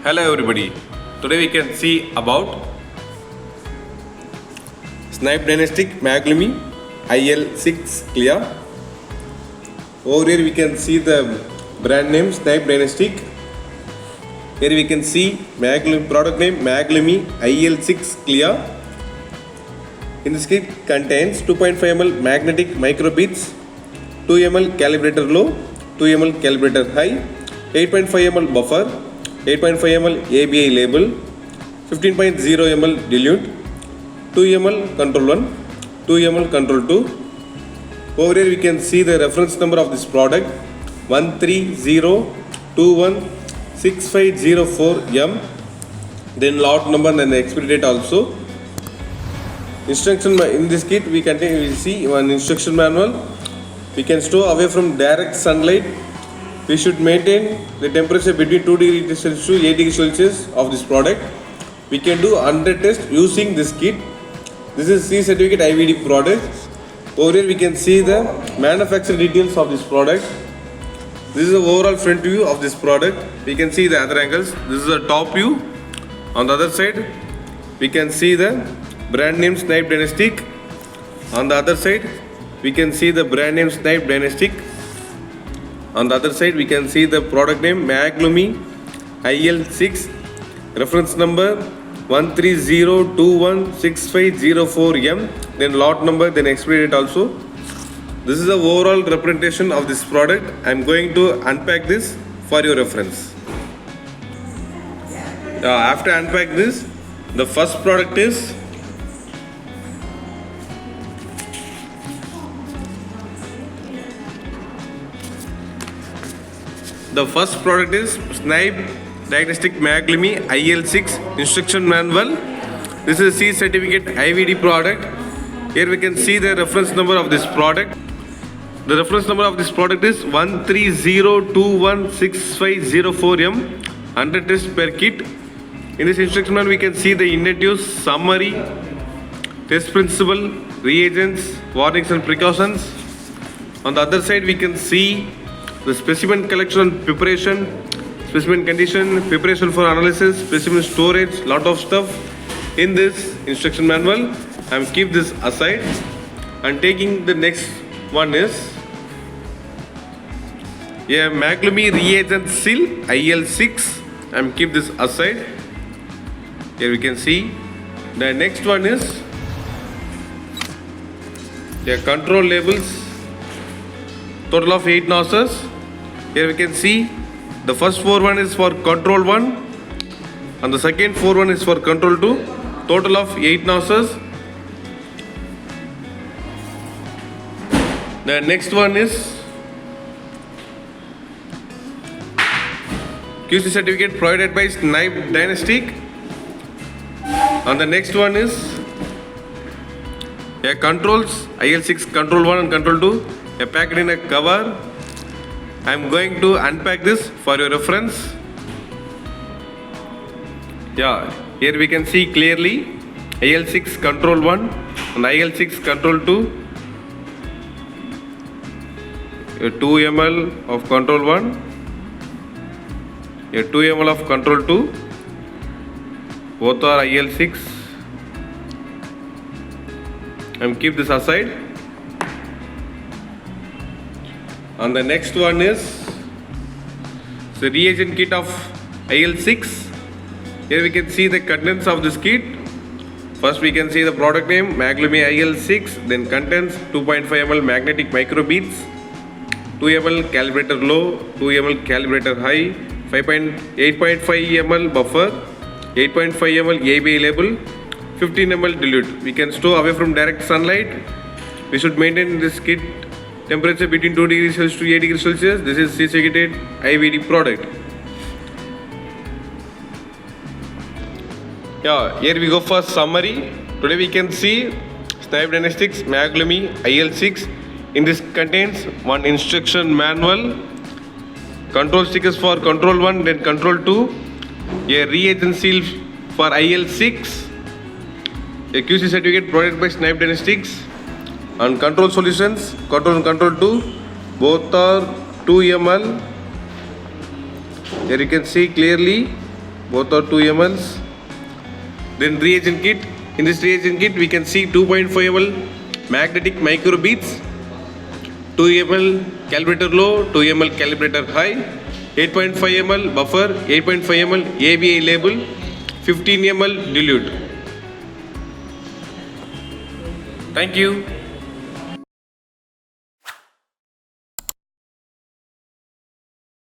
Hello everybody. Today we can see about Snibe MAGLUMI IL-6 CLIA. Over here we can see the brand name Snibe. Here we can see product name MAGLUMI IL-6 CLIA. In this kit contains 2.5 ml magnetic microbeads, 2 ml calibrator low, 2 ml calibrator high, 8.5 ml buffer, 8.5 ml ABI label, 15.0 ml dilute, 2 ml control 1, 2 ml control 2. Over here we can see the reference number of this product 130216504M, then lot number and the expiry date also. Instruction in this kit we see one instruction manual. We can store away from direct sunlight. We should maintain the temperature between 2 degrees Celsius to 8 degrees Celsius of this product. We can do 100 tests using this kit. This is C certificate IVD product. Over here we can see the manufacturer details of this product. This is the overall front view of this product. We can see the other angles. This is the top view. On the other side we can see the brand name Snibe Dynastic. On the other side we can see the brand name Snibe Dynastic. On the other side we can see the product name MAGLUMI IL-6, reference number 130216504M, then lot number, then expiry date also. This is the overall representation of this product. I am going to unpack this for your reference. After unpack this, the first product is Snibe Diagnostic MAGLUMI IL-6 instruction manual. This is C certificate IVD product. Here we can see the reference number of this product. The reference number of this product is 130216504M, 100 tests per kit. In this instruction manual we can see the initiatives, summary, test principle, reagents, warnings and precautions. On the other side we can see the specimen collection and preparation, specimen condition, preparation for analysis, specimen storage, lot of stuff in this instruction manual. I am keep this aside and taking the next one is MAGLUMI reagent seal IL-6. I am keep this aside. Here we can see the next one is control labels, total of 8 nozzles. Here we can see the first 4 one is for control 1 and the second 4 one is for control 2, total of 8 nozzles. The next one is QC certificate provided by Snibe Dynastic, and the next one is controls IL-6 control 1 and control 2 packed in a cover. I am going to unpack this for your reference. Here we can see clearly IL-6 control 1 and IL-6 control 2. 2 ml of control 1, 2 ml of control 2. Both are IL-6. And keep this aside. And the next one is the reagent kit of IL-6. Here we can see the contents of this kit. First we can see the product name MAGLUMI IL-6, then contents 2.5 ml magnetic microbeads, 2 ml calibrator low, 2 ml calibrator high, 8.5 ml buffer, 8.5 ml ABI label, 15 ml dilute. We can store away from direct sunlight. We should maintain this kit temperature between 2 degrees Celsius to 8 degrees Celsius. This is C certificate IVD product. Here we go for summary. Today we can see Snibe Dynastic's MAGLUMI IL-6. In this contains one instruction manual, control stickers for control 1, then control 2, a reagent seal for IL-6, a QC certificate provided by Snibe Dynastic, and control solutions, control and control 2, both are 2 ml. Here you can see clearly both are 2 mLs. Then reagent kit. In this reagent kit, we can see 2.5 ml magnetic microbeads, 2 ml calibrator low, 2 ml calibrator high, 8.5 ml buffer, 8.5 ml ABI label, 15 ml dilute. Thank you.